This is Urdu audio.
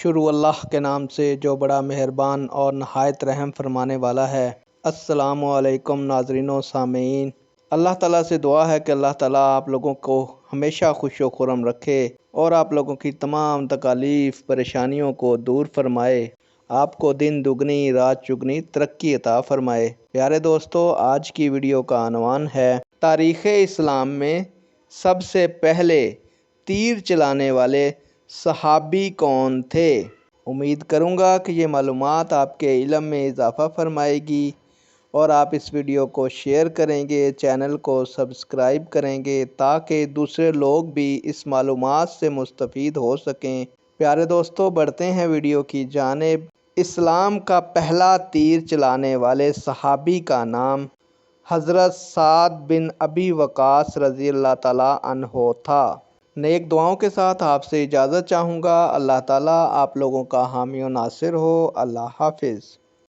شروع اللہ کے نام سے جو بڑا مہربان اور نہایت رحم فرمانے والا ہے۔ السلام علیکم ناظرین و سامعین۔ اللہ تعالیٰ سے دعا ہے کہ اللہ تعالیٰ آپ لوگوں کو ہمیشہ خوش و خرم رکھے اور آپ لوگوں کی تمام تکالیف پریشانیوں کو دور فرمائے، آپ کو دن دگنی رات چگنی ترقی عطا فرمائے۔ پیارے دوستو، آج کی ویڈیو کا عنوان ہے تاریخ اسلام میں سب سے پہلے تیر چلانے والے صحابی کون تھے؟ امید کروں گا کہ یہ معلومات آپ کے علم میں اضافہ فرمائے گی اور آپ اس ویڈیو کو شیئر کریں گے، چینل کو سبسکرائب کریں گے تاکہ دوسرے لوگ بھی اس معلومات سے مستفید ہو سکیں۔ پیارے دوستو، بڑھتے ہیں ویڈیو کی جانب۔ اسلام کا پہلا تیر چلانے والے صحابی کا نام حضرت سعد بن ابی وقاص رضی اللہ تعالیٰ عنہ تھا۔ نیک دعاؤں کے ساتھ آپ سے اجازت چاہوں گا۔ اللہ تعالیٰ آپ لوگوں کا حامی و ناصر ہو۔ اللہ حافظ۔